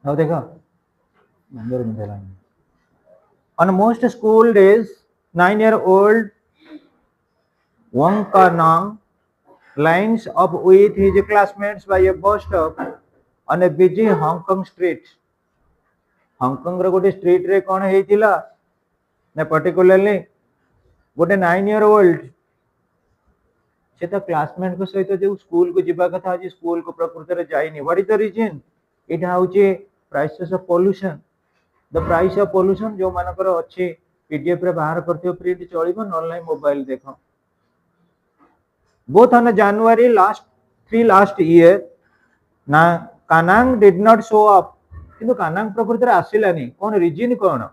now देखो on most school days 9-year-old Wang Karnang lines up with his classmates by a bus stop on a busy Hong Kong street. Hong Kong रो गोटे street रे कौन हेतिला ना particularly गोटे 9-year-old से तो classmate को सहित जो स्कूल को जीवा कथा आज स्कूल को प्रकृति रे जाइनी what is the reason it हाउचे prices of pollution the price of pollution जो मानकर अच्छे पीडीएफ रे बाहर करथियो प्रिंट चलिबो ऑनलाइन मोबाइल देखो both on January last year ना कानांग did not show up किंतु कानांग प्रकृति रे आसिलानी कोन रीजन कोन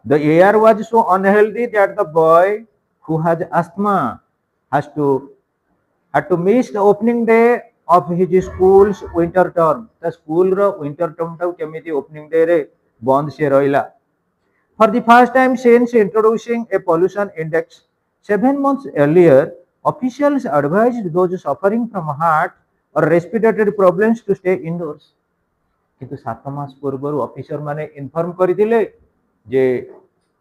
the air was so unhealthy that the boy who has asthma had to miss the opening day of his school's winter term the school ro winter term ta केमिति opening day रे बंद से रहिला for the first time since introducing a pollution index 7 months earlier, officials advised those suffering from heart or respiratory problems to stay indoors. किंतु 7 मास पूर्व officer माने inform करथिले जे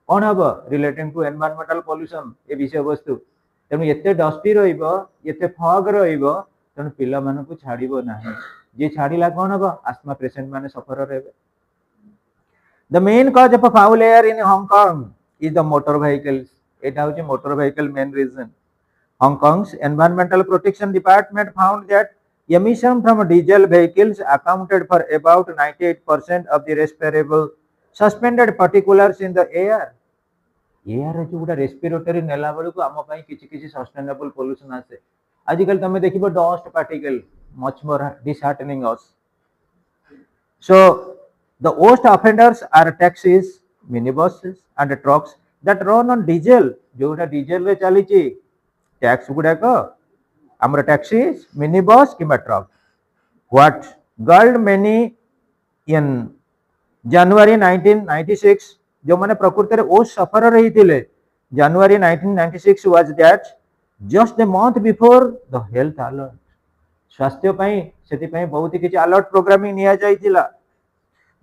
कोन हबो रिलेटिंग टू एनवायरमेंटल पोल्यूशन ए विषय वस्तु तेनु एते डस्टी रहइबो एते फॉग रहइबो तेनु पिला माने को छाड़िबो नाही जे छाड़िला कोन हबो आस्थमा पेशेंट माने सफर रहबे The main cause of foul air in Hong Kong is the motor vehicles. It is the motor vehicle main reason. Hong Kong's Environmental Protection Department found that emission from diesel vehicles accounted for about 98% of the respirable suspended particulates in the air. Air जो गुटा respiratory नेला बड़े को आम पाई किसी sustainable pollution आसे. आजकल तमें देखिबो dust particle much more disheartening us. So the worst offenders are taxis, minibuses, and trucks that run on diesel, जोटा diesel रे चली टैक्स गुड़ाक आमर टैक्सी मिनी बस कि ट्रक what गर्ल्ड मेनी इन January 1996 जो मैंने प्रकृति में ओ सफर रही थिले January 1996 was that just a month before the health alert स्वास्थ्य पई सेति पई बहुत किछि अलर्ट प्रोग्रामिंग निया जाइतिला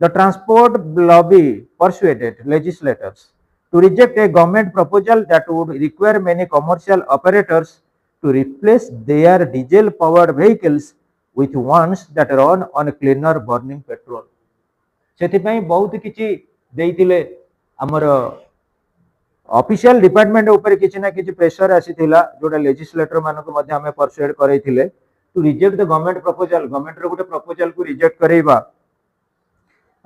the transport lobby persuaded legislators to reject a government proposal that would require many commercial operators to replace their diesel powered vehicles with ones that run on cleaner burning petrol सेति पई बहुत किछि देइतिले हमर official department ऊपर किछि ना किछि pressure आसीथिला जोटा लेजिस्लेटर मानको मध्ये हमें परसुएड करैथिले to reject the government proposal government रो गुटे प्रपोजल को रिजेक्ट करैबा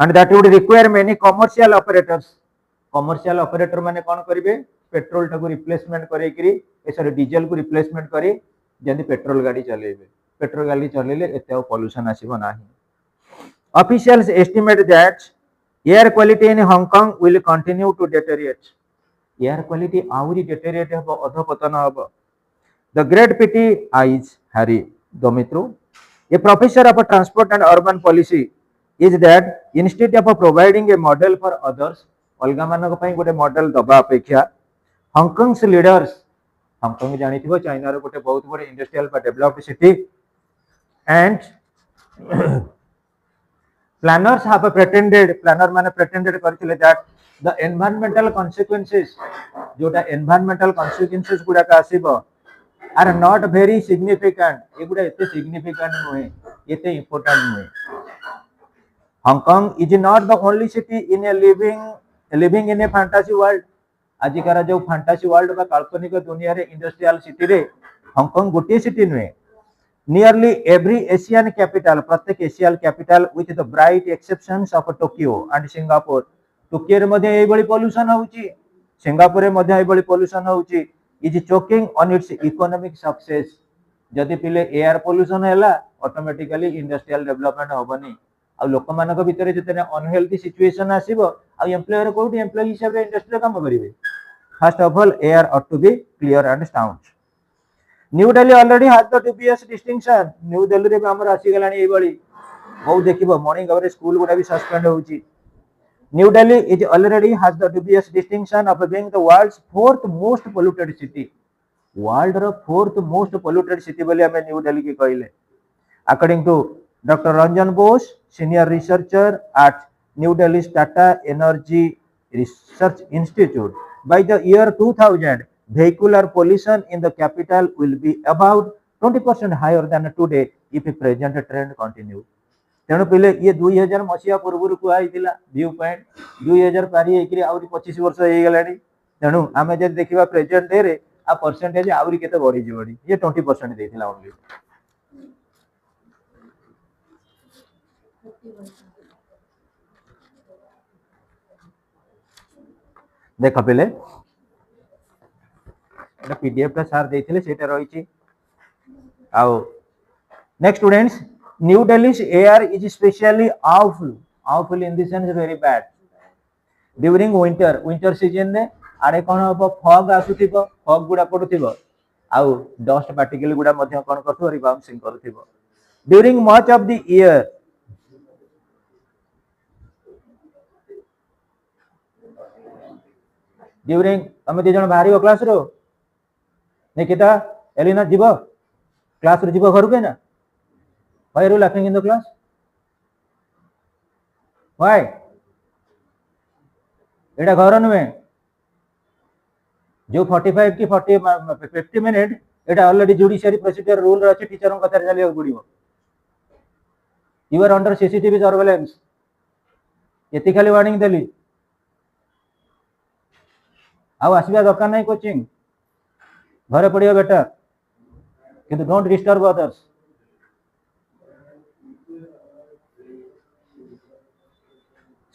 and that would require many commercial operator माने कोन करिवे पेट्रोल टाको रिप्लेसमेंट करैकरी ए सॉरी डीजल को रिप्लेसमेंट करी जंदी पेट्रोल गाड़ी चलेबे पेट्रोल गाड़ी चलेले एते पोल्यूशन आसीबो नाही Officials estimate that air quality in Hong Kong will continue to deteriorate. Air quality auri deteriorate habo adhapatana habo. The great pity is Harry Domitru, a professor of transport and urban policy, is that instead of providing a model for others, अलगा मानक पई गोटे model दबा अपेक्षा Hong Kong's leaders, Hong Kong जानी थिबो China रो गोटे बहुत बड़ इंडस्ट्रियल बा developed city and planners have planner माने pretended करथिले that the environmental consequences जोटा environmental consequences गुडा का आसीबो are not very significant ए गुडा एते significant नोए एते important नोए Hong Kong is not the only city in a living in a fantasy world आजिकार जो fantasy world बा काल्पनिक दुनिया रे इंडस्ट्रियल सिटी रे हांगकांग गोटे सिटी नोए Nearly every Asian capital, प्रत्येक Asian capital with the bright exceptions of Tokyo and Singapore, Tokyo रे मध्ये एई बळी पोल्यूशन होउची सिंगापुर रे मध्ये एई बळी पोल्यूशन होउची is choking on its economic success जदि पिले एयर पोल्यूशन हैला ऑटोमेटिकली इंडस्ट्रियल डेवलपमेंट होबनी आ लोक मानक भितरे जते अनहेल्दी सिचुएशन आसीबो आ एम्प्लॉयर कोठी एम्प्लॉय हिसाब रे इंडस्ट्री काम करिवे first of all air ought to be clear and sound New Delhi already has the dubious distinction. New Delhi रे हमर आसी गलानी एई बळी बहु देखिबो मॉर्निंग आवर स्कूल गुडा भी सस्पेंड होउची New Delhi is already has the dubious distinction of being the world's fourth most polluted city. World row fourth most polluted city बोले हमें New Delhi की कहले. According to Dr. Ranjan Bose, senior researcher at New Delhi's Tata Energy Research Institute, by the year 2000 vehicular pollution in the capital will be about 20% higher than today if the present trend continue. तेणु पहले ये 2000 मसीहा पूर्व को आइतिला view point 2000 पारी एकरी आउरी 25 वर्ष हे गलानी तेणु आमे जे देखिबा प्रेजेंट डे रे आ परसेंटेज आउरी केते बढ़ी जिवडी ये 20% देथिला ओनली देख पहले एटा पीडीएफ टा सार देथिले सेटा रहिछि आउ next students new Delhi's air is especially awful in the sense very bad during winter season ने आरे कोन हो फॉग आसुथिबो फॉग गुडा पडुथिबो आउ डस्ट पार्टिकल गुडा मध्ये कोन करथो रिबाउंसिंग करथिबो during much of the year during हम दे जण बाहरी क्लास रो निकिता एलिना जीवो क्लास रे जीवो घर के ना Why are you laughing in the class? Why? एटा घर नुए जो 45 की 50 मिनट एटा ऑलरेडी जुडिशियरी प्रोसीजर रूल अछि टीचर कथा चलियो गुडियो you are under CCTV surveillance एति खाली वार्निंग देली आउ आसीबा दरकार नै कोचिंग घरे पडियो बेटा किंतु डोंट डिस्टर्ब अदर्स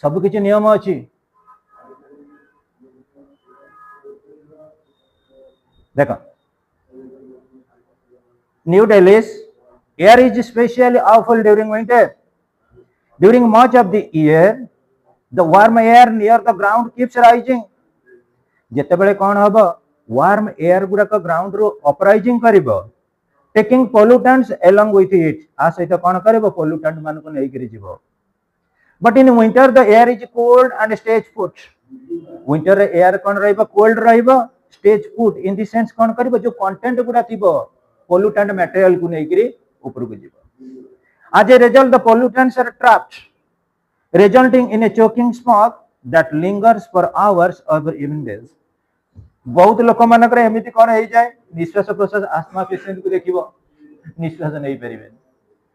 सब किछि नियम अछि देखो new Delhi's air is especially awful during winter during much of the year the warm air near the ground keeps rising ଯେତେବେଳେ କ'ଣ ହବ ୱାର୍ମ ଏୟାର ଗୁଡାକ ଗ୍ରାଉଣ୍ଡ ରୁ ଅପରାଇଜିଂ କରିବ taking pollutants along with it आ सहित कौन करिवो पोल्यूटेंट मान को नहीं करी जीवो but in winter the air is cold and stays put winter रे एयर कौन रहइबो कोल्ड रहइबो stays put in the sense कौन करिवो जो कंटेंट गुडा थिबो पोल्यूटेंट मटेरियल को नहीं करी ऊपर को जीवो as a result the pollutants are trapped resulting in a choking smoke that lingers for hours or even days बहुत लोक मानकर एमती कौन हो जाए निश्वास प्रश्वास आस्थमा पेशेंट को देखिबो निश्वास नहीं परिबे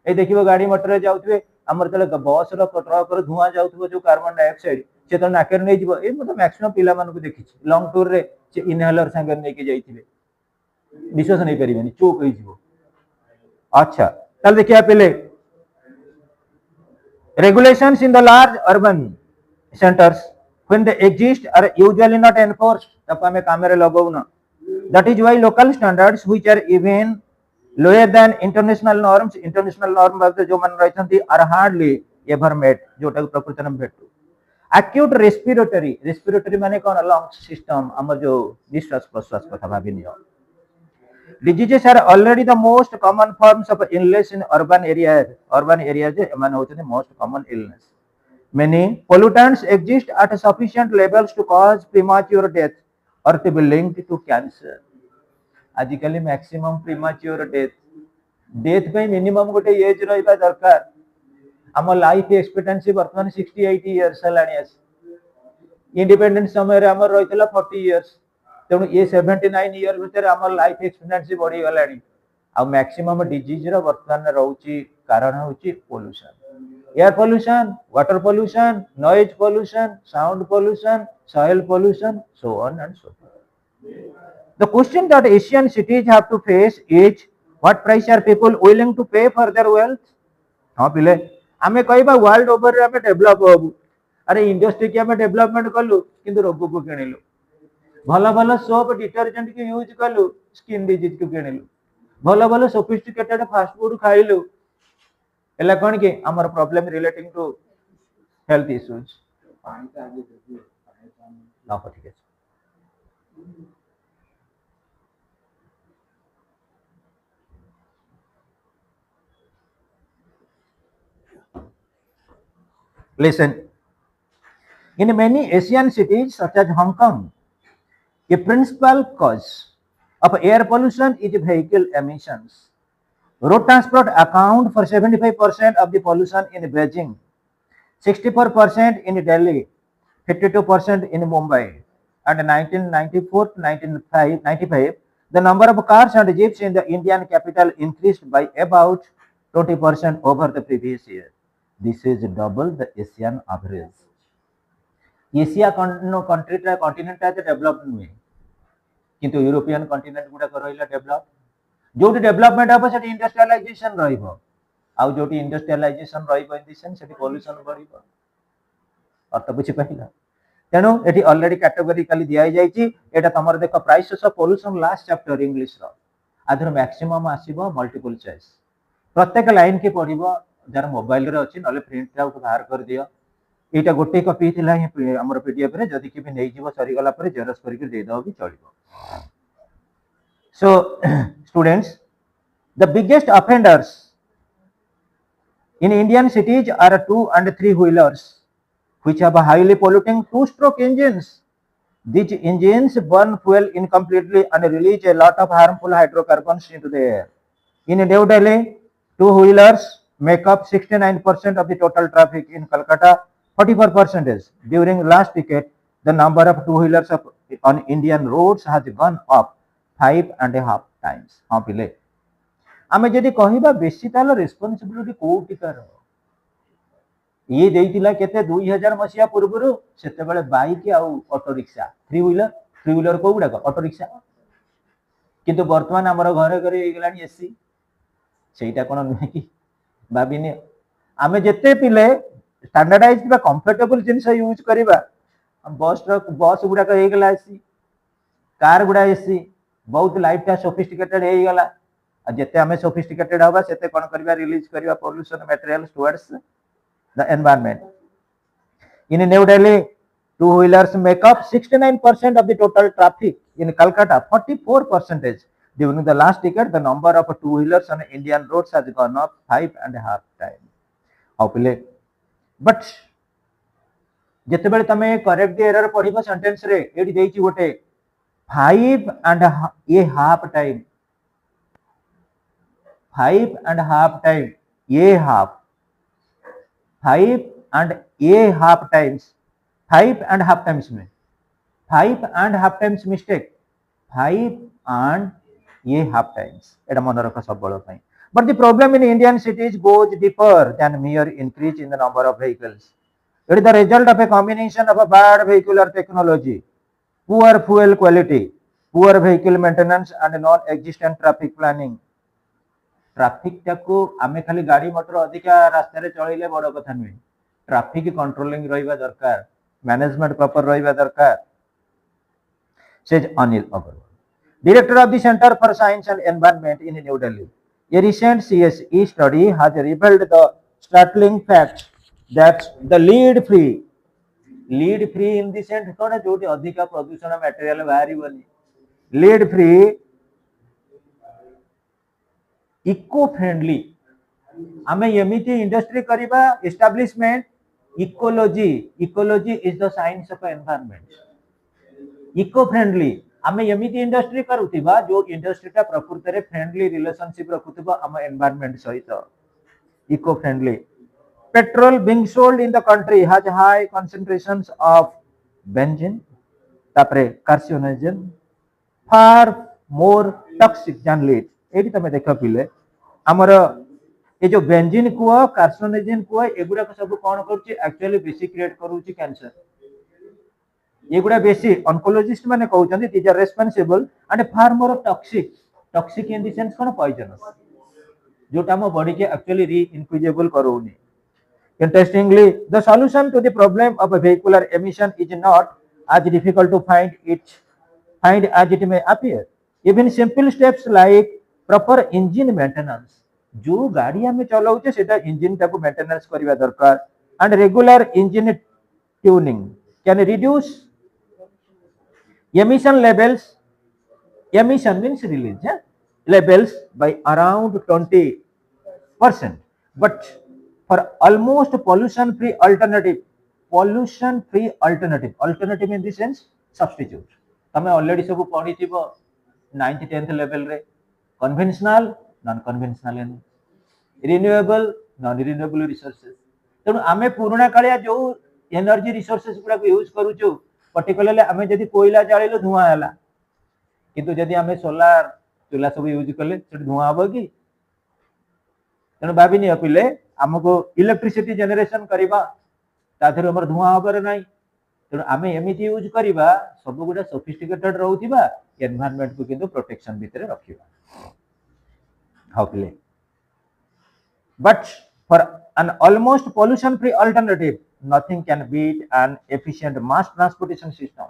ए देखिबो गाड़ी मोटर जाउथबे हमर तले बस रो ट्रक रो धुआं जाउथबो जो कार्बन डाइऑक्साइड से तो नाकेर नहीं जीवो ए मत मैक्सिमम पिला मान को देखि लॉन्ग टूर रे से इनहेलर संगे नै के जाइथिबे निश्वास नहीं परिबे चोक होई जीवो अच्छा तल देखिया पहले regulations in the large urban centers when they exist are usually not enforced तब हमें कैमरे लगाओ ना that is why local standards which are even lower than international norms बात जो मन रहछंती are hardly ever met जोटा प्रकृति में भेटू acute respiratory माने कोन lungs system हमर जो निश्वास प्रश्वास कथा भाबिनियो diseases are already the most common forms of illness in urban areas man होते हैं most common illness many pollutants exist at sufficient levels to cause premature death or to be linked to cancer आजिकली maximum premature death पे minimum गोटे age रहिबा दरकार हम life expectancy वर्तमान 68 years हलानी independent समय रे हमर रहितला 40 इयर्स तेणु ये 79 इयर भीतर हमर लाइफ एक्सपेक्टेंसी बढ़ी गलानी आ मैक्सिमम डिजीज रो वर्तमान रहउची कारण होची pollution air pollution water pollution noise pollution sound pollution soil pollution so on and so forth the question that Asian cities have to face is what price are people willing to pay for their wealth हां पिले हमें कहबा world over रे हमें develop होबु अरे industry के हमें development कलु किंतु रोग को किनिलु भला भला सोप डिटर्जेंट के यूज कलु स्किन डिजीज को किनिलु भला भला सोफिस्टिकेटेड फास्ट फूड खाइलु एला कोन के हमर problem relating to health issues ना ठीक है Listen, in many Asian cities such as Hong Kong, a principal cause of air pollution is vehicle emissions. Road transport account for 75% of the pollution in Beijing, 64% in Delhi, 52% in Mumbai, and 1994 to 1995, the number of cars and jeeps in the Indian capital increased by about 20% over the previous year. This is double the Asian average. Asia country continent develop नुहे किंतु European continent गुडा रहिला develop जो development हम से industrialisation रहिबो आ जो industrialisation रहिबो इन दिसन से पोल्यूशन बढ़िबो अर्थ बुझी पाइला तेणु एटी ऑलरेडी कैटेगोरिकली दिया जाइछि एटा तमर देखो prices of pollution last chapter English रो आधर मैक्सिमम आसीबो मल्टीपल चॉइस प्रत्येक लाइन के पढिबो जार मोबाइल रे अछि नले प्रिंट आउट बाहर कर दियो एटा गोटे कॉपी थिला हमर पीडीएफ रे जदी कि भी नै जीवो सरी गला पर जेरॉक्स करके दे दो भी चलिबो so students the biggest offenders in Indian cities are 2 and 3 wheelers which have highly polluting two-stroke engines. These engines burn fuel incompletely and release a lot of harmful hydrocarbons into the air. In New Delhi, two-wheelers make up 69% of the total traffic. In Calcutta, 44%. During last decade, the number of two-wheelers on Indian roads has gone up 5.5 times. हाँ पिले आमे जदि कहिबा बेसी तालो responsibility कोठी कर ये देइतिला केते 2000 मसिया पूर्वरु सेते बेले बाइक आ ऑटो रिक्शा थ्री व्हीलर को गुडा ऑटो रिक्शा किंतु वर्तमान हमर घरे घरे गलानी एसी सेटा कोन नुहे कि भाबिने आमे जते पिले स्टैंडर्डाइज्ड बा कंफर्टेबल जिंस यूज करिबा बस गुडा का गला एसी कार गुडा एसी बहुत लाइफ टा सोफिस्टिकेटेड हे गला जते हमें सोफिस्टिकेटेड होबा सेते कोन करबा रिलीज करबा pollution materials towards the environment. In New Delhi, Two wheelers make up 69% of the total traffic in Calcutta, 44%. During the last decade, the number of two wheelers on Indian roads has gone up 5.5 times. But ଯେତେବେଳେ ତମେ correct ଏରର ପଢିବ sentence ରେ ଏଠି ଦେଇଛି ଗୋଟେ 5.5 time 5.5 time ये half 5.5 times 5.5 times में 5.5 times mistake 5.5 times एटा मन रख सब पाई. But the problem in Indian cities goes deeper than mere increase in the number of vehicles. It is the result of a combination of a bad vehicular technology, poor fuel quality, poor vehicle maintenance and non-existent traffic planning. Traffic टाको आमे खाली गाड़ी motor अधिका रास्ता रे चलैले बड़ कथा नुहे. ट्राफिक कंट्रोलिंग रहिबा दरकार, मैनेजमेंट प्रॉपर रहिबा दरकार. says Anil Agarwal, Director of the Center for Science and Environment in New Delhi. A recent CSE study has revealed the startling fact that the lead free in the sense कोन जोटी अधिका प्रदूषण material बाहरी बनी lead free eco friendly आमे एमिति industry करिबा establishment ecology is the science of environment eco friendly आमे एमिति industry करूथिबा जो इंडस्ट्रीटा प्रकृति रे फ्रेंडली रिलेशनशिप रखुथिबा हम एनवायरनमेंट सहित eco friendly. Petrol being sold in the country has high concentrations of benzene tapre carcinogen far more toxic than lead. Eighty तमे देख पिले हमर ए जो बेंजीन कुआ कार्सिनोजेन कुआ एगुडा सब कोन करूची एक्चुअली बेसी क्रिएट करूची कैंसर. एगुडा बेसी ऑन्कोलॉजिस्ट माने कहउचंदी these are responsible and far more toxic in the sense कोन पॉइजनस जोटा हम बॉडी के एक्चुअली री इनफ्यूजेबल करूनी. Interestingly, the solution to the problem of vehicular emission is not as difficult to find as it may appear. Even simple steps like proper engine maintenance, जो गाड़ी हमें चलाउचे सेटा engine टाको मेंटेनेंस करिवा दरकार and regular engine tuning can reduce emission means release levels by around 20%. But for almost pollution free alternative in the sense substitute तमे already सब पढ़ी थिबो 9th 10th लेवल रे conventional non conventional renewable non renewable resources. तेणु आमे पुराना कालिया जो energy resources गुडा को यूज करूछु पर्टिकुलरली आमे जदी कोयला जाळिलो धुआं होला किंतु जदी आमे सोलार चूल्हा सब यूज करले सेट धुआं हबो कि. तेणु भाबिनी अपिले हमको इलेक्ट्रिसिटी जनरेशन करिबा ताथरे हमर धुआं हबर नाही. तेणु आमे एमिति यूज करिबा सब गुडा सोफिस्टिकेटेड रहउथिबा एनवायरनमेंट को किंतु प्रोटेक्शन भितरे रखिबा. हाउले but for an almost pollution free alternative nothing can beat an efficient mass transportation system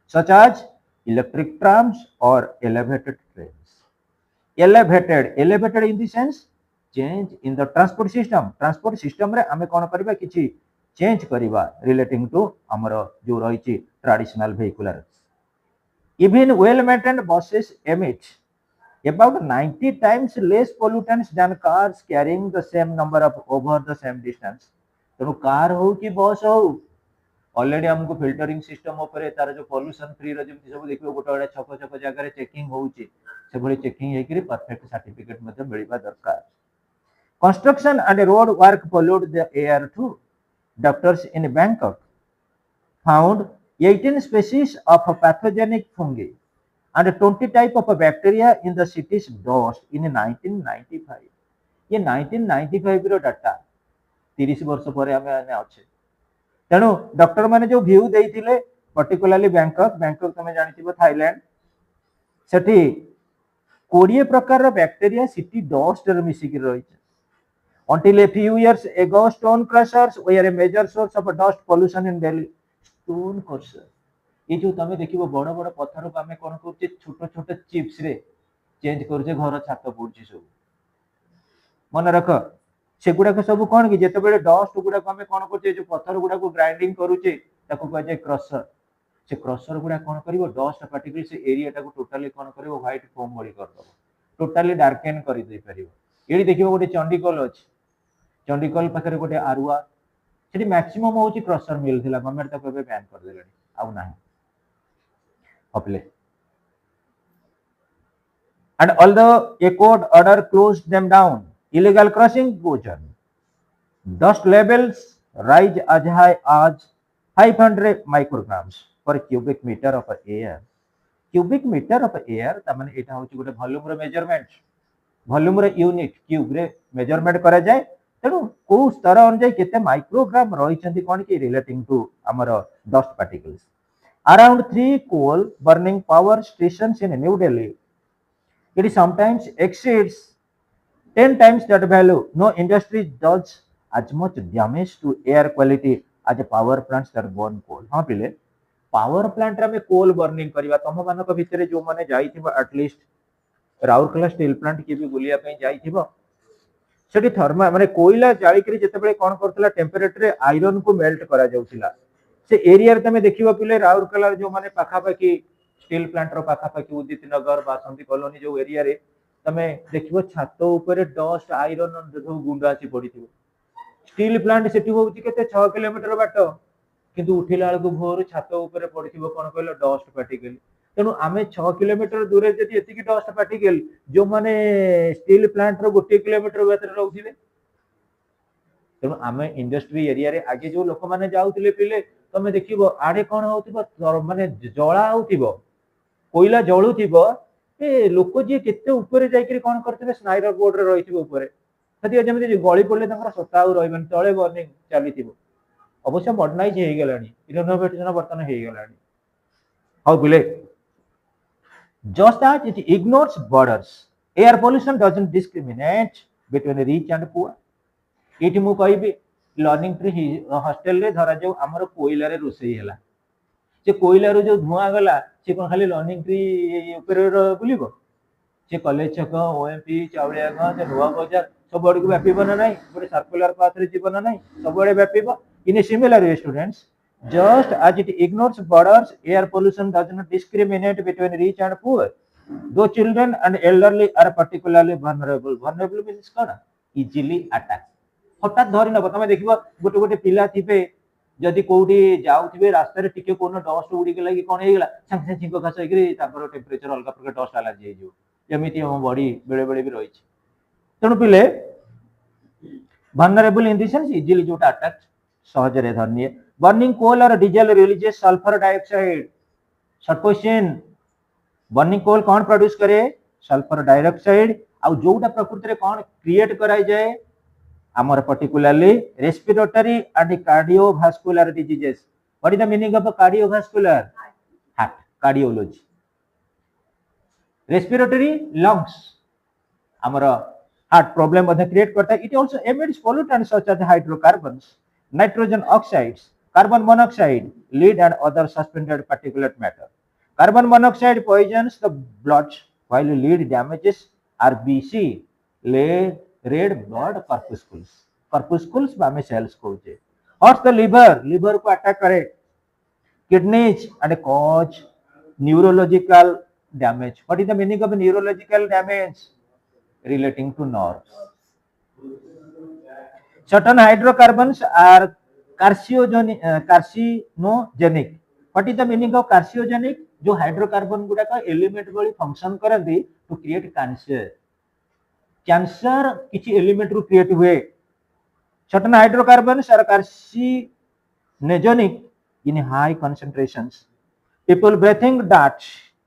such as electric trams or elevated trains. Elevated in the sense change in the transport system रे हमें कोन करबा किछि change करबा relating to हमर जो रहिछि traditional vehicular. Even well maintained buses emit about 90 times less pollutants than cars carrying the same number of over the same distance. तेणु car हो कि बस हो ऑलरेडी हमको फिल्टरिंग सिस्टम ऊपर तार जो पोल्यूशन फ्री रो जेमति सब देखियो गोटा छक जगह रे चेकिंग होउची से भली चेकिंग हे करी परफेक्ट सर्टिफिकेट मध्ये मिलबा दरकार. Construction and road work pollute the air too. Doctors in Bangkok found 18 species of pathogenic fungi and 20 type of bacteria in the city's dust in 1995. ये 1995 रो डाटा 30 वर्ष पर हमें अच्छे. तेणु डॉक्टर माने जो व्यू देइथिले पर्टिकुलरली बैंकॉक तमे जानिथिबो थाईलैंड सेठी 20 प्रकार रो बैक्टीरिया सिटी डस्ट रे मिसिक रही. Until a few years ago, stone crushers were a major source of dust pollution in Delhi. Stone crusher. ये जो तमे देखिबो बड़ बड़ पत्थर को हमें कोन करछे छोट छोट चिप्स रे चेंज करछे घर छात पड़छे सब. मन रख से गुड़ाक सब कौन कि जिते डस्ट गुड़ाक आम कौन कर जो पत्थर गुड़ाक ग्राइंडिंग करुचे कहुए क्रसर से क्रसर गुड़ा कौन कर डस्ट पार्टिकल से एरिया टाक टोटाली कौन कर व्हाइट फोम भली करदे टोटाली डार्केन कर ये देखिए गोटे चंडीगढ़ अच्छी चंडीगढ़ पाखे गोटे आरुआ से मैक्सिमम हूँ क्रसर मिल था गवर्नमेंट तक बैन करदे आउ ना अपले and although a court order closed them down illegal crossing goes on dust levels rise as high as 500 micrograms per cubic meter of air cubic meter of air तमाने एटा होची गोटे volume रो measurement volume रो unit cube रे measurement करा जाए तेणु को स्तर अनुसार केते माइक्रोग्राम रही कौन कि रिलेटिंग टू आमर dust particles around 3 coal burning power stations in New Delhi it sometimes exceeds 10 times that value. No industry does as much damage to air quality as a power plants that burn coal. हाँ पिले power plant रे कोल burning करवा तुम मान भितर जो मैंने जाइथिबो at least Rourkela steel plant के भी बुलिया पे जाइथिबो सेठी थर्मा माने कोयला जाली करी जते कौन करतला टेम्परेचर रे आयरन को मेल्ट करा जाउथिला से एरिया रे तमे देखिबो पिले राउरकेला जो माने पाखा पाखी स्टील प्लांट रो पाखा पाखी उदित नगर बासंती कॉलोनी जो एरिया रे तमे देखिबो छात ऊपर डस्ट आयरन जो गुंडा आसी पड़िथिबो स्टील प्लांट सेठी होउची केते 6 किलोमीटर बाट किंतु उठिला बेलू भोर छात ऊपर पड़िथिबो कोन कहलो डस्ट पार्टिकल तेणु आम 6 किलोमीटर दूर जदि एतिकी डस्ट पार्टिकल जो माने स्टील प्लांट रो 1 किलोमीटर भीतर रहउथिबे तेणु आम इंडस्ट्री एरिया रे आगे जो लोक माने जाउथिले पिले तमे देखिबो आडे कोन होउथिबो माने जळा होउथिबो कोयला जळुथिबो ए लोक जे केते ऊपर जाइकरी कोन करथिबे स्नाइडर बोर्ड रे रहिथिबो ऊपर सती जेमति गळी पड़ले तंकर सत्ता आ रहइबन तळे बर्निंग चलीथिबो अवश्य मॉडर्नाइज हे गेलानी रिनोवेशन वर्तन हे गेलानी हाउ बिले just as it ignores borders air pollution doesn't discriminate between rich and poor एठी मु कहबी लर्निंग ट्री हॉस्टल रे धरा जो हमर कोयला रे रोसई हैला से कोयला रो जो धुआं गला से कोन खाली लर्निंग ट्री ऊपर बुलिबो से कॉलेज छक ओएमपी चावड़ियागंज से नुआ बाजार सब बड़ को व्यापीबो ना नहीं गोटे सर्कुलर पाथ रे जीवन ना नहीं सब बड़े व्यापीबो in a similar way students just as it ignores borders air pollution does not discriminate between rich and poor though children and elderly are particularly vulnerable means कौन easily attack हठात धरी नब तुम देख गोटे गोटे पिला थे जदि कौटी जाऊे रास्तार टिके कौन डस्ट उड़ी गला कि कौन होगा सागे सागे छिंक खास होकर टेम्परेचर अलग प्रकार डस्ट एलर्जी होमती आम बॉडी बेले बेले भी रही तेणु पिले vulnerable in the sense easily जो अटैक सहजरे धरनी burning coal or diesel releases sulfur dioxide short question burning coal कौन प्रोड्यूस करे सल्फर डाइऑक्साइड आ जोटा प्रकृति रे कौन क्रिएट कराई जाए आमर particularly respiratory and cardiovascular diseases what is the meaning of cardiovascular heart cardiology respiratory lungs आमर हार्ट प्रॉब्लम मध्ये क्रिएट करता है it also emits pollutants such as hydrocarbons nitrogen oxides carbon monoxide lead and other suspended particulate matter carbon monoxide poisons the blood while lead damages rbc red blood corpuscles बामे cells कहूचे hurts the liver को attack करे kidneys and cause neurological damage what is the meaning of neurological damage relating to nerves certain hydrocarbons are carcinogenic what is the meaning of carcinogenic जो hydrocarbon गुडा का element वाली function करंती to create cancer किछि element रू create हुए certain hydrocarbons are carcinogenic in high concentrations people breathing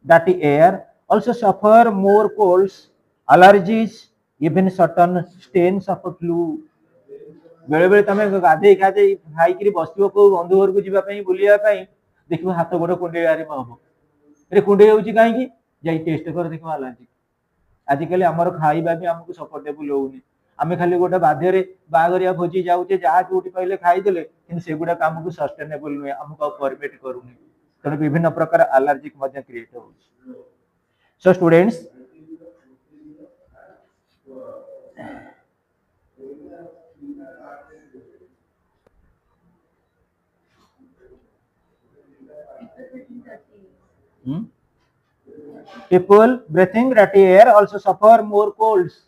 dirty air also suffer more colds allergies even certain stains of flu बेले बेले तुम गाधे खादे खाई बसो को बंधु घर को जावाई बुलिया देख हाथ गोड़ कुंडे हम अरे कुंडे होची कहीं जाई टेस्ट कर देख एलर्जी आजिकल आमर खाइबा भी आमको सपोर्टेबल होउनी आमे खाली गोटे बाध्य बागरिया भोजी जाऊे जहाँ जोटी पाइले खाईदेले कि सेगुड़ा आमको सस्टेनेबल नुहे आमको परमिट करूनी तेणु विभिन्न प्रकार एलर्जिक क्रिएट हो so students Hmm? People breathing dirty air also suffer more colds.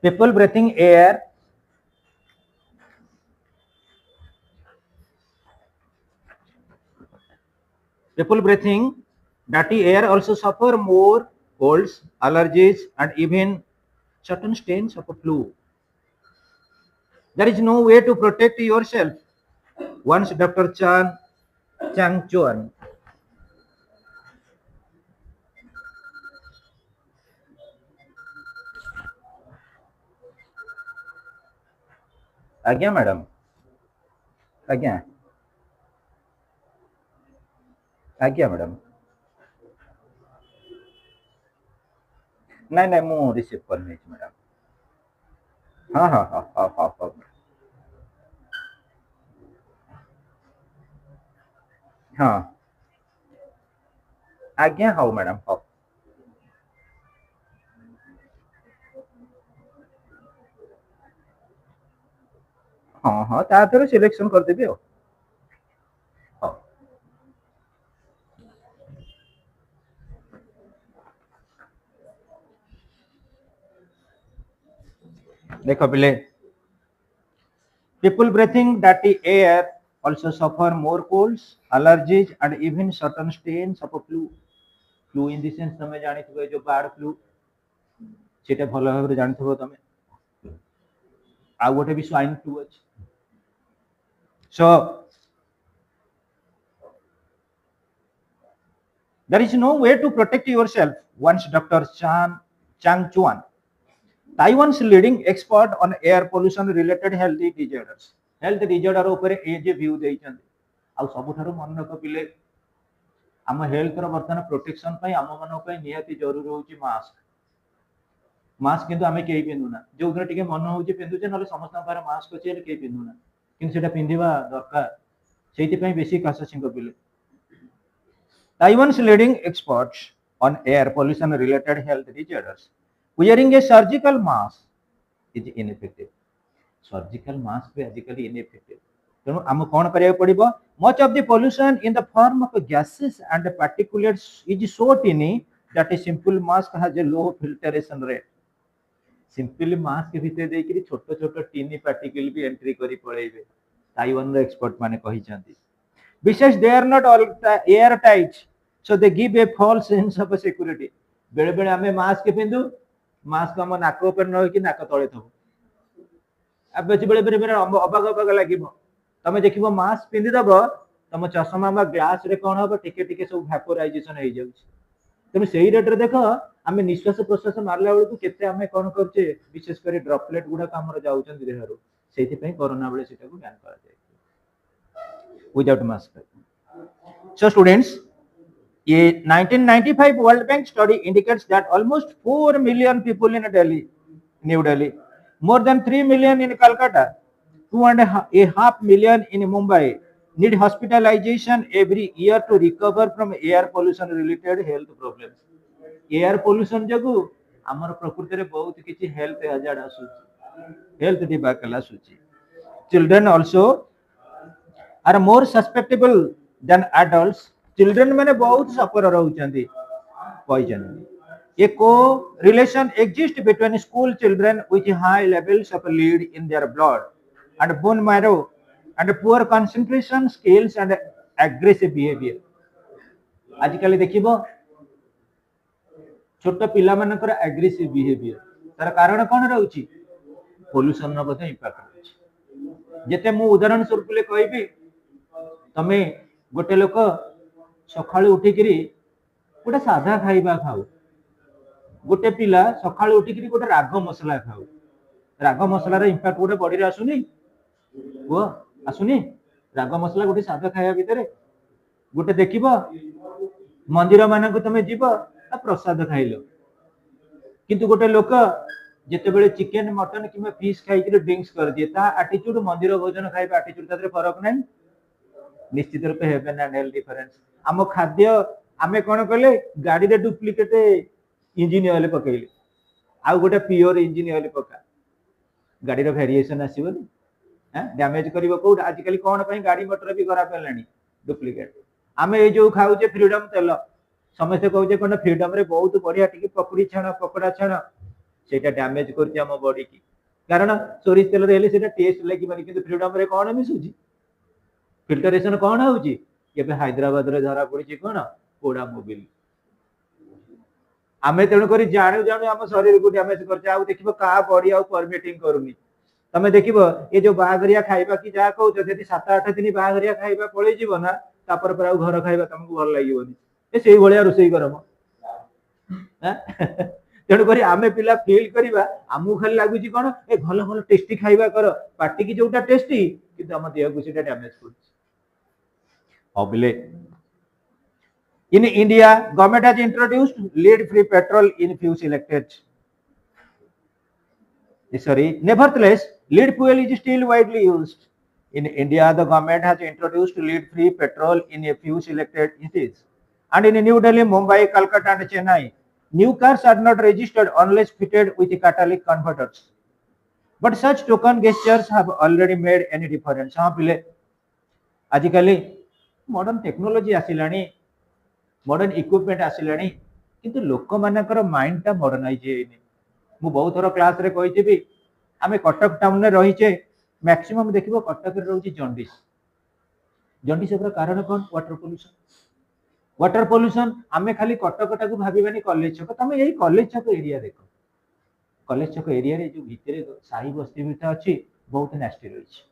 People breathing air People breathing dirty air also suffer more colds, allergies, and even certain strains of a flu. There is no way to protect yourself. Once Dr. Chang Chuan, आज्ञा madam, आज्ञा, आज्ञा madam, नहीं नहीं मु receive करनी madam, हाँ हाँ हाँ हाँ हाँ हाँ हाँ आज्ञा हाँ मैडम हाँ हाँ हाँ तार सिलेक्शन करदेवी हाँ देख पिले people breathing dirty air also suffer more colds, allergies, and even certain strains of a flu. Flu in the sense तमें जानी थी जो bad flu सेटा भल भाव जानी थो तमें आ गोटे भी स्वाइन फ्लू अछि so there is no way to protect yourself once Dr. Chang Chuan, Taiwan's leading expert on air pollution related health disorder ऊपर ए जे व्यू देइछन्ति आ सबुठारु मन रख पिले आम हेल्थ रो वर्तमान प्रोटेक्शन पई आम मन पई निहाती जरूरी होची मास्क मास्क किंतु आमे केही पिंदुना जो उगरे टिके मन होची पिंदुचे नले समस्त पारे मास्क अछि केही पिंदुना किंतु सेटा पिंदिबा दरकार सेति पई बेसी कास सिंह पिले Taiwan's leading experts on air pollution related health disorders. Wearing a surgical mask is ineffective. Surgical mask is basically ineffective. ତେଣୁ ଆମକୁ କ'ଣ କରିବାକୁ ପଡ଼ିବ much of the pollution in the form of gases and particulates is so tiny that a simple mask has a low filtration rate. Simply mask ଭିତରେ ଦେଇକିରି ଛୋଟ ଛୋଟ ଟିନି particle ବି entry କରି ପଳେଇବେ ତାଇୱାନର ଏକ୍ସପର୍ଟ ମାନେ କହିଛନ୍ତି ବିଶେଷ they are not all air tight so they give a false sense of security बेले बेले आमे मास्क पिंदु मास्क हम नाक ऊपर न कि नाक तळे थब अब बेले बेले बेले अबाग अबाग लागिबो तमे देखिबो मास्क पिंदी दबो तम चश्मा बा ग्लास रे कोन हो टिके टिके सब वेपोराइजेशन हो जाउछि तेणु से रेट रे देख आम निश्वास प्रश्वास मारला बेलू केते आम कौन करे विशेष कर ड्रपलेट गुड़ाक आम जाऊँ देहर से कोरोना बेले से बैन कर विदाउट मास्क सो स्टूडेंट्स ये 1995 world bank study indicates that almost 4 million people in Delhi new Delhi more than 3 million in Calcutta 2.5 million in Mumbai need hospitalization every year to recover from air pollution related health problems. Air pollution जगु आमर प्रकृति रे बहुत किछि health hazard आसु health debacle आसुची children also are more susceptible than adults children माने बहुत सफर रहउचंदी poison a co-relation exists between school children with high levels of lead in their blood and bone marrow and poor concentration skills and aggressive behavior आजिकल देखिबो छोट पिला मानकर aggressive behaviour तार कारण कौन रहउची pollution रो बते इंपैक्ट रहउची जेते मु उदाहरण स्वरूप ले कहबी तमे गोटे लोक सखाळु उठी करी गोटे साधा खाइबा खाऊ गोटे पिला सखाळु उठी करी गोटे राग मसला खाऊ राग मसला रे इंपैक्ट गोटे बॉडी रे आसुनी वो आसुनी राग मसला गोटे साधा खाइबा भितरे गोटे देखिबो मंदिर मानक तमे जीव प्रसाद खाइल किंतु गोटे लोक जिते बड़े चिकेन मटन कि फिश खाई ड्रिंक्स कर दिए ता एटीट्यूड मंदिर भोजन खाइबा एटीट्यूड तादरे फरक नहीं निश्चित रूप हेवन एंड हेल्थ डिफरेंस आम खाद्य आमे कोन कले गाड़ी रे डुप्लीकेट इंजिन ऑयल पकेले आ गोटे प्योर इंजिन ऑयल पका गाड़ी रो वेरिएशन आसीबनी हैं डैमेज करिवो को आजिकली कोन पई गाड़ी मोटर भी खराब हेलानी डुप्लीकेट आमे ए जो खाऊ जे फ्रीडम तेल समस्त कहूचे कौन फ्रीडम रे बहुत बढ़िया टिके पकड़ी छाण पकड़ा छाण सेटा डैमेज करछि हम बॉडी की कारण सोरिस तेल रे हेले सेटा टेस्ट लागिबनी किंतु फ्रीडम रे कोन मिसुची फिल्टरेशन कोन होउची केबे हैदराबाद रे धरा पड़ी कोन पोड़ा मोबिल आमे तेणु करी जाणु जाणु हम शरीर को डैमेज करछ आ देखिबो का बॉडी आ परमिटिंग करूनी तमे देखिबो ए जो बागरिया खाइबा की जा कहू जदी 7-8 दिन बागरिया खाइबा पळै जीवो ना तापर पर आ घर खाइबा तुमको भल लागिबोनी ए सेही भलिया रोसई करम तेणु करी आमे पिला फील करिबा आमु खाली लागुची कोन ए भल भल टेस्टी खाइबा कर पार्टी की जोटा टेस्टी किंतु हम देह को सेटा डैमेज करछ अबले in India government has introduced lead free petrol in few selected nevertheless lead fuel is still widely used in India the government has introduced lead free petrol in a few selected cities and in New Delhi Mumbai Calcutta and Chennai new cars are not registered unless fitted with catalytic converters but such token gestures have already made any difference ha pile आजिकली modern technology आसिलानी modern equipment आसिलानी किंतु लोक मानकर mind टा modernise हेनी मु बहुत थोर क्लास रे कहि छी आमे कटक टाउन रे रही छे मैक्सिमम देखिबो कटक रे रहउची जॉन्डिस जॉन्डिस एकर कारण कोन वाटर पोल्यूशन आमे खाली कटक टा को भाबिबानी कॉलेज छक तमे एई कॉलेज छक एरिया देखो कॉलेज छक एरिया रे जो भितरे साही बस्ती बिटा अछि बहुत नेस्टी रही छी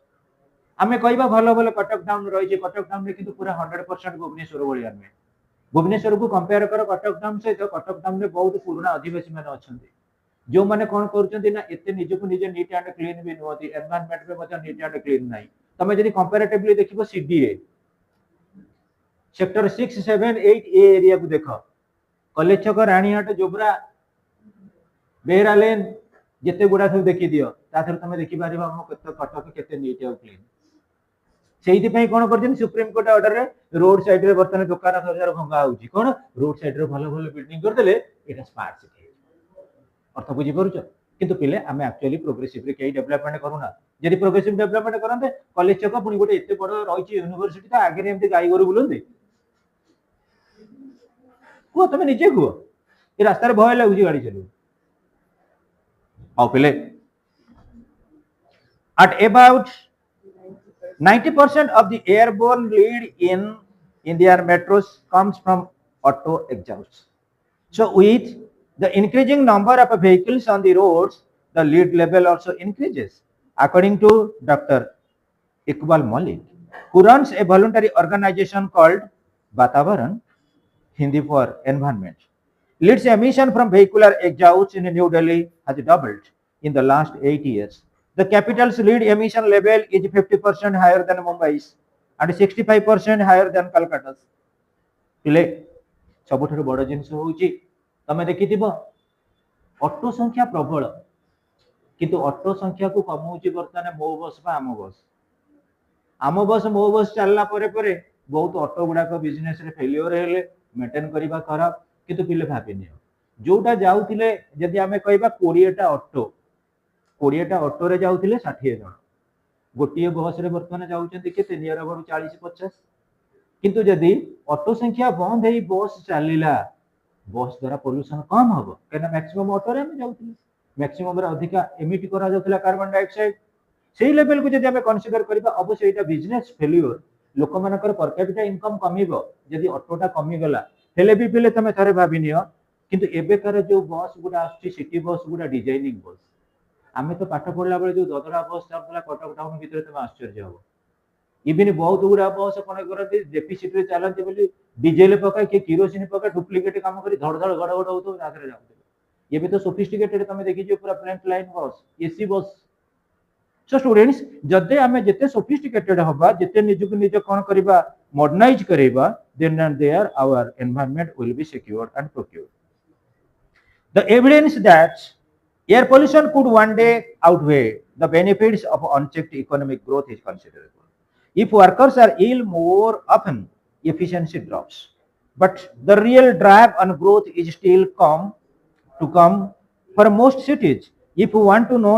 आमे कहबा भलो भलो कटक टाउन रही छे कटक टाउन रे किंतु पूरा 100% भुवनेश्वर भलिया नै भुवनेश्वर को कंपेयर करो कटक टाउन से तो कटक टाउन में बहुत पुराना अधिवासी माने अछंती जो माने कोन करचंती ना एते निजको निजे नीट एंड क्लीन भी नहोती एनवायरनमेंट में मत नीट एंड क्लीन नाही तमे जदी कंपैरेटिवली देखिबो सीडीए सेक्टर 6 7 8 ए एरिया को देखो कॉलेज छक रानीहाट जोबरा बेहरा लेन जेते गुडा सब देखि दियो ताथर तमे देखि पारिबा हम कटक केते नीट एंड क्लीन सेही पई कोन करजन सुप्रीम कोर्ट ऑर्डर रे रोड साइड रे बर्तन दुकान हजार भंगा होउची कोन रोड साइड रे भलो भलो बिल्डिंग कर देले एटा स्मार्ट सिटी अर्थ बुझी परुछ किंतु पिले आमे एक्चुअली प्रोग्रेसिव रे केई डेवलपमेंट करूना जदी प्रोग्रेसिव डेवलपमेंट करनते कॉलेज चक पुनी गोटे एते बड़ रहिची यूनिवर्सिटी त आगे रे एमती गाई गरु बुलंदे को तमे निजे को ए रास्ता रे भय लागुची गाड़ी चलो आओ पिले at about 90% of the airborne lead in Indian metros comes from auto exhausts. So with the increasing number of vehicles on the roads, the lead level also increases. According to Dr. Iqbal Malik, who runs a voluntary organization called Vatavaran, Hindi for environment, leads emission from vehicular exhausts in New Delhi has doubled in the last 8 years. The capital's lead emission level is 50% higher than Mumbai's and 65% higher than Calcutta's. पिले सबुठारु बड़ जिंस होउची तमे देखिथिबो auto संख्या प्रबल किंतु auto संख्या को कमौची बर्तने मो बस बा आम बस मो बस चलला परे परे बहुत ऑटो गुडा को बिजनेस रे फेलियर हेले मेंटेन करबा खराब किंतु पिले भाबिनी जोटा जाउथिले जदी आमे कहबा 20 टा ऑटो 20टा ऑटो रे जाउथिले 60 जन गोटे बस रे वर्तमान जाउछन्ती के नियर अबाउट 40-50 किंतु जदि ऑटो संख्या बंद है बस चलिला बस द्वारा पोल्यूशन कम हम क्या मैक्सिमम ऑटो रे जाउथिले मैक्सिमम अधिका एमिट करा जाउथिला कार्बन डाइऑक्साइड से लेवल को जब आम कनसीडर करबा अवश्य एटा बिजनेस फेल्यूर लोक मानकर पर कैपिटा इनकम कमिबो जदि ऑटोटा कमिगला हेले भी पिले तमे थरे भाबी नियो किंतु एबेकार जो बस गुडा आछि सिटी बस गुडा डिजाइनिंग बस आमे तो पाठ पढ़ला बेले जो ददरा बस चलला कटक टाउन भीतर तमे आश्चर्य हो इवन बहुत गुडा बस कोन करते डेफिसिट रे चलते बोली डीजेल पका के केरोसिन पका डुप्लीकेट काम करी धड़ धड़ गड़ गड़ होतो आखरे जाउते ये भी तो सोफिस्टिकेटेड तमे देखि जो पूरा प्लेन लाइन बस एसी बस सो स्टूडेंट्स जदे आमे जते सोफिस्टिकेटेड होबा जते निजुक निज कोन करबा मॉडर्नाइज करबा then and there our environment will be secured and procured the evidence that air pollution could one day outweigh the benefits of unchecked economic growth is considerable if workers are ill more often efficiency drops but the real drive on growth is still come for most cities if you want to know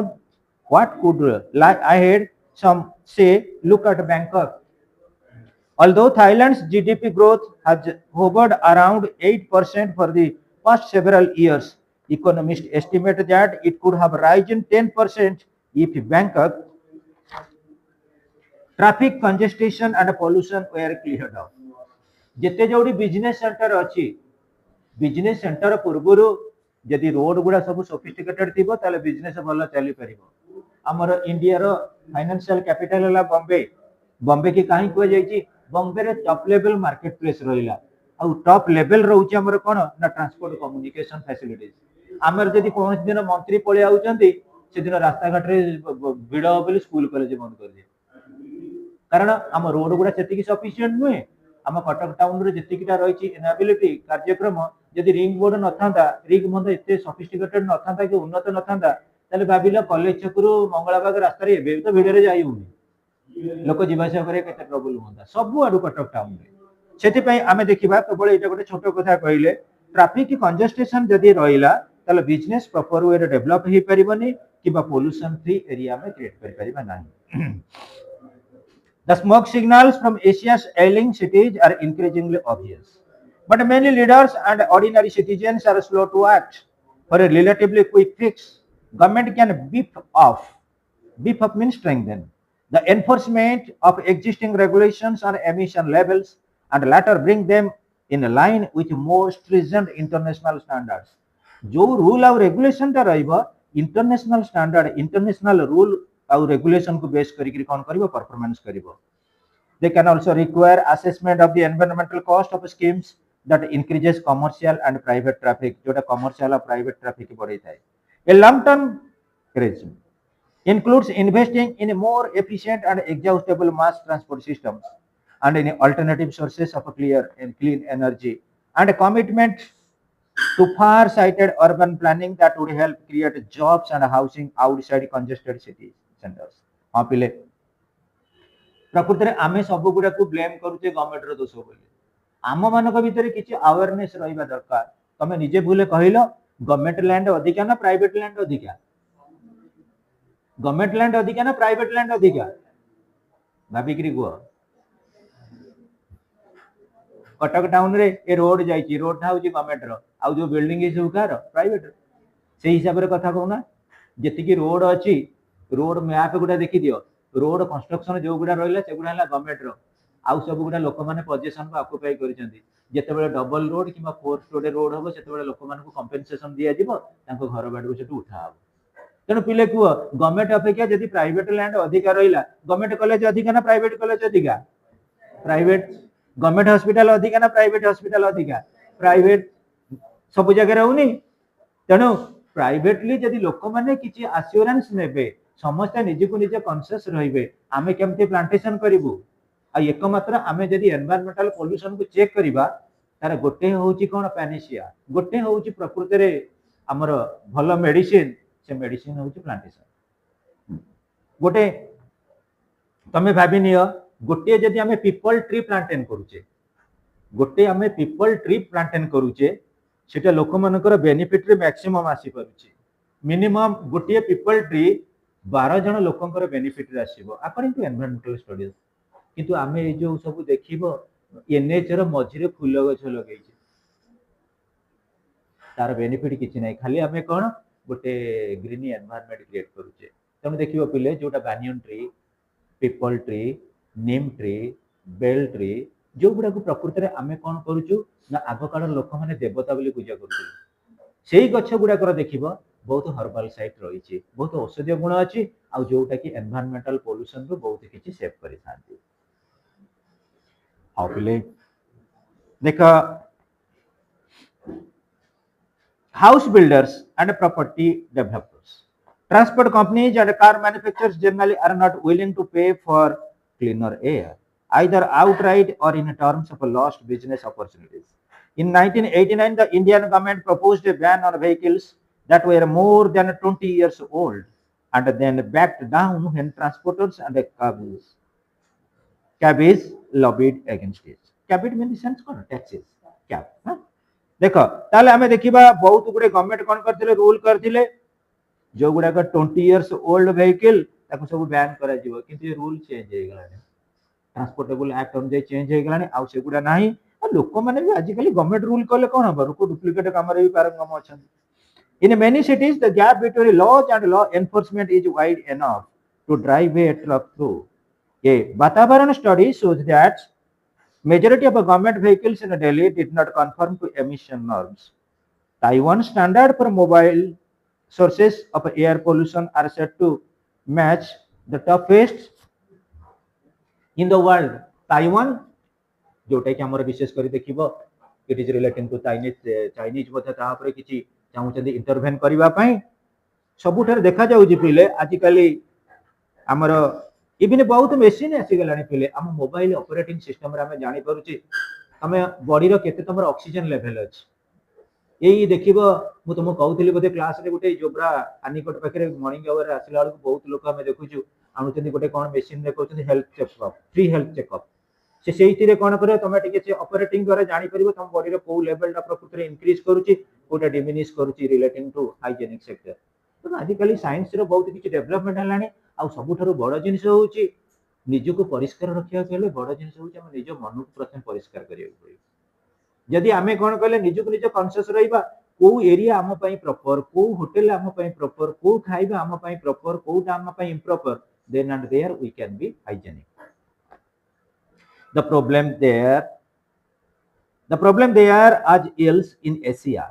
what could lie ahead some say look at Bangkok although Thailand's GDP growth has hovered around 8% for the past several years economists estimate that it could have risen 10% if Bangkok traffic congestion and pollution were cleared out जते जोड़ी business centre अछि business centre पूर्वरु यदि road गुडा सब sophisticated थिबो ताले business भलो चली परिबो हमर इंडिया रो फाइनेंशियल कैपिटल हला बॉम्बे की काहे को जाई छी बॉम्बे रे टॉप लेवल मार्केट प्लेस रहिला आ टॉप लेवल रहउची हमर कोन ना ट्रांसपोर्ट कम्युनिकेशन फैसिलिटीज आमर जदि कोन दिन मंत्री पळे आउचंती से दिन रास्ता घाट रे भिड़ बोली स्कूल कॉलेज बंद कर दे कारण हम रोड गुडा सेति की सफिशिएंट नुए हम कटक टाउन रे जतिकिटा रहिची इनेबिलिटी कार्यक्रम यदि रिंग बोर्ड न थांदा रिंग बोर्ड एते सफिस्टिकेटेड न थांदा कि उन्नत न थांदा तले भाबिला कॉलेज छकरू मंगलाबाग रास्ता रे एबे तो भिड़ रे जाई हुनी लोक जीवाशय करे केते ट्रबल होंदा सब आडू कटक टाउन रे सेति पई आमे देखिबा केवल एटा गोटे छोट कथा कहिले ट्रैफिक कंजेस्टेशन जदि रहिला ताले बिजनेस प्रॉपर वे डेवलप ही परिबनी किबा पोल्यूशन फ्री एरिया में क्रिएट कर परिबा नाही The smoke signals from Asia's ailing cities are increasingly obvious. But many leaders and ordinary citizens are slow to act. For a relatively quick fix, government can beef up. Beef up means strengthen the enforcement of existing regulations on emission levels and later bring them in line with more stringent international standards. जो rule और regulation टा रहइबो international standard international rule और regulation को base करी कोन करिवो performance करिवो they can also require assessment of the environmental cost of schemes that increases commercial and private traffic जोटा commercial और private traffic बढ़ई थाए a long term regime includes investing in more efficient and exhaustible mass transport systems and in alternative sources of clear and clean energy and a commitment to far-sighted urban planning that would help create jobs and housing outside congested cities centers. हाँ पिले प्रकृति रे आमे सब गुडा को blame करूचे government रो दोष बोली आम मानक भितर किछि अवेयरनेस रहिबा दरकार तमे निजे भूले कहिलो गवर्नमेंट लैंड अधिका ना प्राइवेट लैंड अधिका गवर्नमेंट लैंड अधिका ना प्राइवेट लैंड अधिका भाबी करी गो कटक टाउन रे ए रोड जाईची रोड था होची गवर्नमेंट रो आ जो बिल्डिंग इज उकार प्राइवेट से हिसाब रे कथा कहूना जति की रोड अछि रोड मैप गुडा देखि दियो रोड कंस्ट्रक्शन जो गुडा रहला से गुडा हला गवर्नमेंट रो आउ सब गुडा लोक माने पोजीशन को ऑक्युपाई करिसेंती जते बेले डबल रोड किबा फोर स्टोरी रोड होबो सेते बेले लोक माने को कंपेंसेशन दिया जिवो तांको घर बाडू सेटू उठा हबो तेनु पिले को गवर्नमेंट अपेक्षा जदी प्राइवेट लैंड अधिका रहिला गवर्नमेंट कॉलेज अधिका ना प्राइवेट कॉलेज अधिका प्राइवेट गवर्नमेंट हॉस्पिटल अधिका ना प्राइवेट हॉस्पिटल अधिका प्राइवेट सब जगह रहउनी तेनु प्राइवेटली जदी लोक माने किछि एश्योरेंस नेबे समस्त निजे को निजे कॉन्शियस रहिबे आमे केमते प्लांटेशन करिवु आ एकमात्र आमे जदी एनवायरमेंटल पोल्यूशन को चेक करिबा तार गोटे होउची कोन पैनेसिया गोटे होउची प्रकृति रे हमर भलो मेडिसिन से मेडिसिन होउची प्लांटेशन गोटे तमे भाबी नियो गोटे जदी आमे पीपल ट्री प्लांटेन करूचे गोटे आमे पीपल ट्री प्लांटेन करूचे सेटा लोक मानकर बेनिफिट रे मैक्सिमम आसी परुचे मिनिमम गोटे पीपल ट्री 12 जन लोकंकर बेनिफिट आसीबो अकॉर्डिंग टू एनवायरमेंटल स्टडीज किंतु आमे ए जो सब देखिबो एनएच रो मझिरे फूल गछ लगेछि तार बेनिफिट किछि नै खाली आमे कोन गोटे ग्रीन एनवायरमेंट क्रिएट करूचे तमे देखिबो पिले जोटा बानियन ट्री पीपल ट्री नीम ट्री बेल ट्री जो गुडा को प्रकृति रे आमे कोन करूछु ना आगो काल लोक माने देवता बोली पूजा करूछु सेही गछ गुडा कर देखिबो बहुत हर्बल साइट रही बहुत औषधीय गुण अच्छी आउ जोटा कि एनवायरमेंटल पोल्यूशन रो बहुत किछि सेव करि थांती हाउ पिले देखा house builders and property developers. Transport companies and car manufacturers generally are not willing to pay for cleaner air, either outright or in terms of lost business opportunities. In 1989, the Indian government proposed a ban on vehicles that were more than 20 years old and then backed down when transporters and cabbies lobbied against it. Cabbies means taxes. Cab. Huh? देख ताले आमे देखिबा बहुत गुडे government कोन करथिले rule करथिले जो गुडा का 20 इयर्स ओल्ड व्हीकल ताको सब बैन करा जिवो किंतु ये रूल चेंज हे गलाने ट्रांसपोर्टेबल एक्ट अनुसार चेंज हे गलाने आ से गुडा नाही आ लोक माने भी आजिकली गवर्नमेंट रूल करले कोन हबो रुको डुप्लीकेट काम रे भी पारंगम अछन in many cities the gap between laws and law enforcement is wide enough to drive a truck through ये वातावरण study shows that majority of government vehicles in Delhi did not conform to emission norms. Taiwan standard for mobile sources of air pollution are set to match the toughest in the world. Taiwan जोटा कि हमर विशेष करी देखिबो it is relating to Chinese बोथे ता ऊपर किछि चाहउछन इंटरवेन करबा पई सबुठार देखा जाउछि पिले आजिकली हमर इवन बहुत मेसीन आसी गलानी पिले हम मोबाइल ऑपरेटिंग सिस्टम रे हम जानि परुछि हमें बॉडी रो केते तमर ऑक्सीजन लेवल अछि एई देखिबो मु तुम कहउथिली बोते क्लास रे गुटे जोब्रा आनिकोट पाखरे मॉर्निंग आवर रे आसिला बेलको बहुत लोक हम देखुछु आनुचंदी गुटे कोन मेसीन रे कहउछन health checkup free health checkup से सेहिति रे कोन करे तमे टिके से ऑपरेटिंग द्वारा जानि परिबो तम बॉडी रो को लेवल दा प्रकृति रे इंक्रीज करूछि कोटा डिमिनिश करूछि रिलेटिंग टू हाइजेनिक सेक्टर तो आजिकली साइंस रो बहुत किछि डेवलपमेंट हलानी आ सबुठारु बड़ जिनिस होउछि निजको परिष्कार रखिया केले बड़ जिनिस होउछि हम निज मन को प्रथम परिष्कार करिया पड़िबो जदि आमे कोन कहले निजको निज कॉन्शियस रहिबा को एरिया आम पई प्रॉपर को होटल आम पई प्रॉपर को खाइबा आम पई प्रॉपर कोटा आम पई improper then and there we can be hygienic the problem there as else in Asia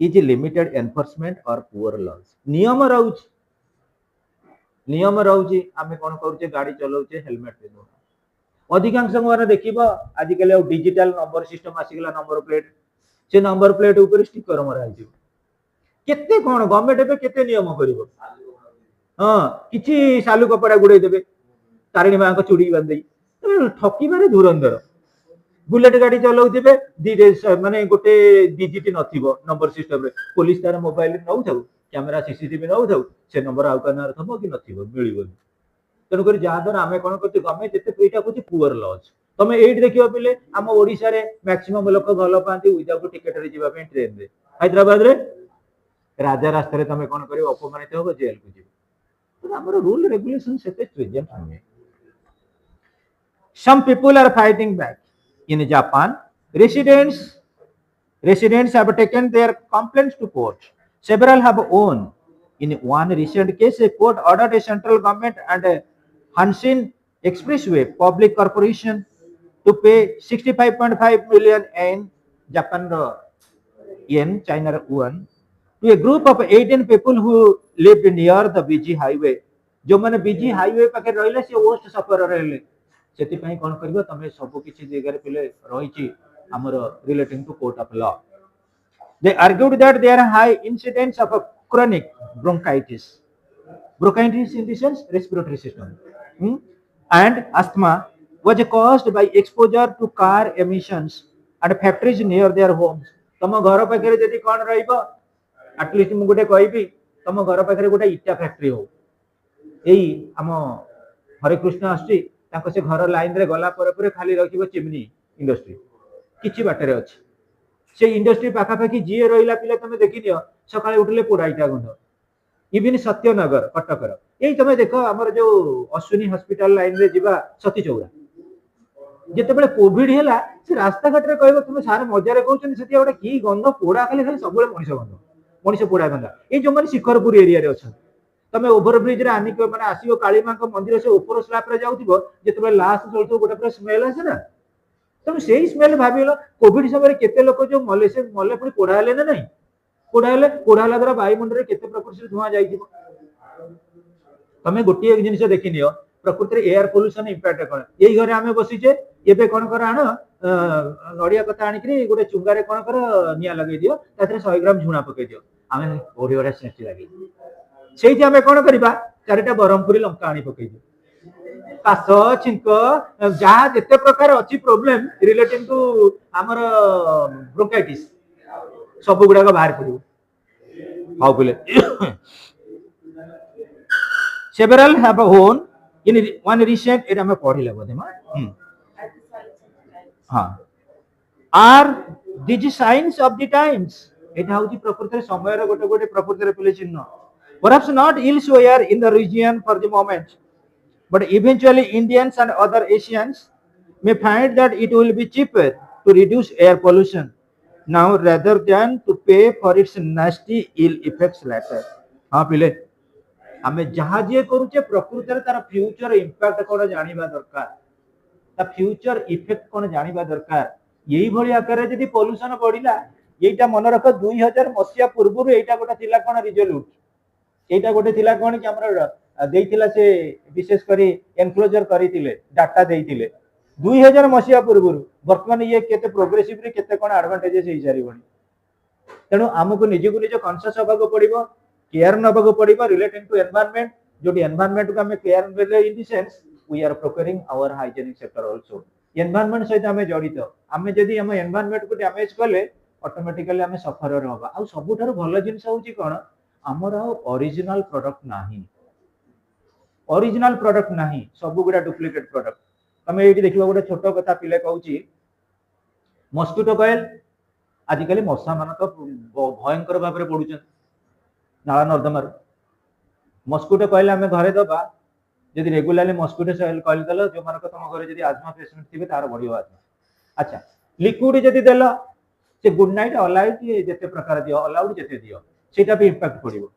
is limited enforcement or poor laws नियम रहउछि आमे कोन करूचे गाड़ी चलाउचे हेलमेट पिनो अधिकांश माने देखिबो आजिकल डिजिटल नंबर सिस्टम आसीगला नंबर प्लेट से नंबर प्लेट ऊपर स्टिकर मरा आइजो केते कोन गवर्नमेंट एबे केते नियम करिवो हां किछि सालू कपड़ा गुडे देबे तारिणी मां को चूड़ी बांध देई ठकी मारे धुरंधर बुलेट गाड़ी चलाउथिबे दी माने गोटे डिजिट नथिबो नंबर सिस्टम रे पुलिस तार मोबाइल नउ थाउ कैमरा सीसीटीवी नउ थाउ से नंबर आउ कनार थबो कि नथिबो मिलिबो तनो कर जा दर आमे कोन करते गमे जते पेटा कुछि पुअर लॉज तमे एट देखिबो पिले हम ओडिसा रे मैक्सिमम लोक गल पांती विदाउट टिकट रे जीवा पे ट्रेन रे हैदराबाद रे राजा रास्ता रे तमे कोन करियो अपमानित होबो जेल को जीव तो हमर रूल रेगुलेशन सेते स्ट्रिजेंट हमें some people are fighting back in Japan residents have taken their complaints to court several have won in one recent case a court ordered a central government and a Hanshin Expressway public corporation to pay 65.5 million in Japan yen China yuan to a group of 18 people who lived near the BG highway जो माने BG highway पाखे रहले से worst sufferer रहले सेति पई कोन करबो तमे सब किछि जगह रे पिले रहिछि हमर relating to court of law they argued that there are high incidence of chronic bronchitis in the sense respiratory system and asthma was caused by exposure to car emissions and factories near their homes तम घर पाखे जदि कोन रहिबो at least मु गुटे कहबी तम घर पाखे गुटे इटा फैक्ट्री हो एई हम हरे कृष्ण आसी ताको से घर लाइन रे गला पर खाली रखिबो चिमनी इंडस्ट्री किछि बाटरे अछि से इंडस्ट्री पाखा पाखी जे रहिला पिले तमे देखि दियो सकाळे उठले पोडाइटा गंध इवन सत्यनगर कटकर यही तुम देख आमर जो अश्विनी हॉस्पिटल लाइन रे जीवा सती चौरा जिते कोविड है से रास्ता घाट में कह तुम सारे मजार कहते से गोटे कि गंध पोड़ा खाली खाली सब मनीष गंध मनीष पोड़ा गंधा ये जो मैंने शिखरपुर एरिया रे अच्छा तमें ओभरब्रिज रे आनिक मैंने आसो कालीमा मंदिर से ऊपर स्लाप रे जाऊथिबो जिते लास्ट चलतो गोटे पूरा स्मेल आसे ना तुम से स्मेल भाविल कोविड समय केते लोक जो मले से मले पुणी पोड़ा ना नहीं पोड़ा द्वारा वायुमंडल केते प्रकृति धुआं जाइथिबो तमें गोटे जिनिस देखि नियो प्रकृति एयर पोल्यूशन इंपैक्ट कौन यही घरे आम बसीचे एबे कौन कर आण नड़िया कथा आनिक गोटे चुंगारे कौन कर निआ लगे दियो 100 ग्राम झुणा पकई दियो आम ओढ़ी ओढ़ा सेंटी लगे से आम कौन करवा 4टा ब्रह्मपुरी लंका आनी पकई दियो काश छिंक जहाँ जिते प्रकार अच्छी प्रोब्लेम रिलेटिंग टू आमर ब्रोंकाइटिस सब गुड़ाक बाहर पड़ो हाँ बोले several have own in one recent it हमें पढ़िले बोधे हाँ are these signs of the times एटा होची प्रकृति समय रे गोटे गोटे प्रकृति रे पिले चिन्ह perhaps not elsewhere in the region for the moment but eventually Indians and other Asians may find that it will be cheaper to reduce air pollution now rather than to pay for its nasty ill effects later हाँ पिले आमे जहाँ जे करूचे प्रकृति तार future impact कौन जानिबा दरकार ता फ्यूचर इफेक्ट कौन जानिबा दरकार यही भली आकार जदि पोल्यूशन बढ़िला एटा मन रख 2000 मसिया पूर्व एटा गोटे थिला कौन रिजोल्यूट एटा गोटे थिला कौन कि हमर देइथिला से विशेष करी एनक्लोजर करिथिले डाटा देइथिले 2000 मसिया पूर्व वर्तमान ये केते प्रोग्रेसिव रे केते कौन एडवांटेजेस हेइ सारिबणी तेणु आमको निजे को निजे कॉन्शियस होबा को पड़िबो केयर नबको पड़िबो रिलेटिंग टू एनवायरनमेंट जो एनवायरनमेंट को हमें केयर ले in the sense we are procuring our hygienic sector also environment सहित हमें जड़ित आमे जदी हम एनवायरनमेंट को डैमेज कले ऑटोमेटिकली हमें सफर होबा आ सबुठार भलो जिंस होची कोन हमर ओरिजिनल प्रोडक्ट नाही ओरिजिनल प्रोडक्ट नाही सब गुडा डुप्लीकेट प्रोडक्ट तमे एठी देखिबा गोटे छोटो कथा पिले कहूची मस्किटो कॉइल आजिकली मशा मान तो भयंकर भाव में पड़ुछन नाला नर्दमार मस्किटो कॉइल आम घरे दबा जदि रेगुलाली मस्किटो कॉइल देल जो मान तुम घर जब आजमा पेसेंट थे तार बढ़िया आजमा अच्छा लिक्विड जदि देल से गुड नाइट अलाउड जिते प्रकार दियो अलाउड जिते दियो सेटा भी इंपैक्ट पड़ो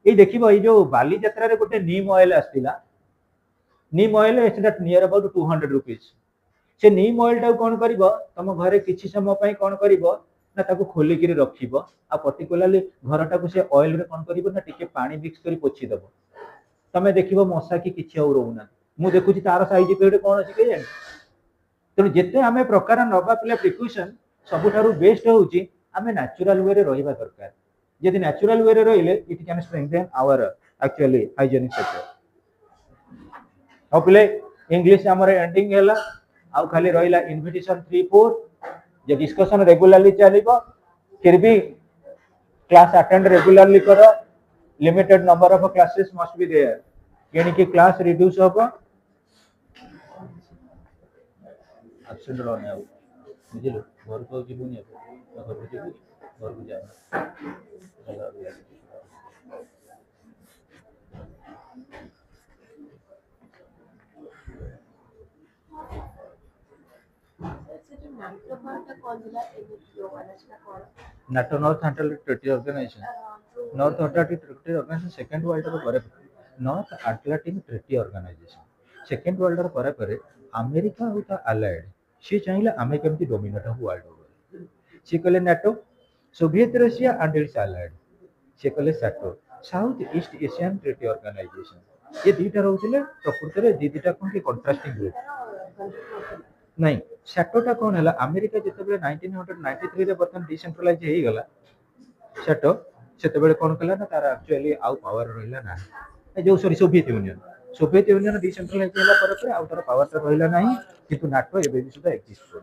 ये देखिबो ये जो बाली यात्रा रे गोटे नीम ऑयल आस्तिला neem oil it's near about 200 rupees से नीम ऑयल टा कौन करिवो तुम घरे किछि समय पई कौन करिवो ना ताको खोली किरी रखिबो आ पर्टिकुलरली घरटा को से ऑयल रे कौन करिवो ना टिके पानी मिक्स करी पोछि दबो तमे देखिबो मशा की किछि और रहउना मु देखुची तार साइज पेड कोन अछि के जानि तेणु जेते आमे प्रकार नबा पिले प्रिकॉशन सबुठारु बेस्ट होउची आमे नेचुरल वे रे रहिबा दरकार यदि नेचुरल वे रे रहिले it can strengthen our actually hygienic sector अब पिले इंग्लिश हमर एंडिंग हैला आ खाली रहिला इनविटेशन 3-4 जे डिस्कशन रेगुलरली चलिबो फिर भी क्लास अटेंड रेगुलरली करो limited number of classes must be there यानी कि क्लास रिड्यूस होबो एब्सेंट रहने आउ बुझिलो घर को जीवनी घर को जीवनी घर को जाओ NATO North Atlantic Treaty Organization. North Atlantic Treaty Organization second world war करे North Atlantic Treaty Organization second world war करे करे अमेरिका होता allied से चाहिए आमे केमती डोमिनेट हो वर्ल्ड ओवर से कहले NATO Soviet Russia and its allied से कहले SATO South East Asian treaty organisation ये दीटा रहउतिले प्रकृति रे दीटा कोन के कंट्रास्टिंग ग्रुप नहीं सैटोटा कौन है अमेरिका जिते 1993 रे बर्तन डिसेंट्रलाइज हो गला सैटो से कौन कला ना तार एक्चुअली आउ पावर रहिला ना जो सॉरी सोवियत यूनियन डिसेंट्रलाइज होला पर आउ तार पावर तो रहिला नाही किंतु नाटो एबे भी सुधा एक्जिस्ट कर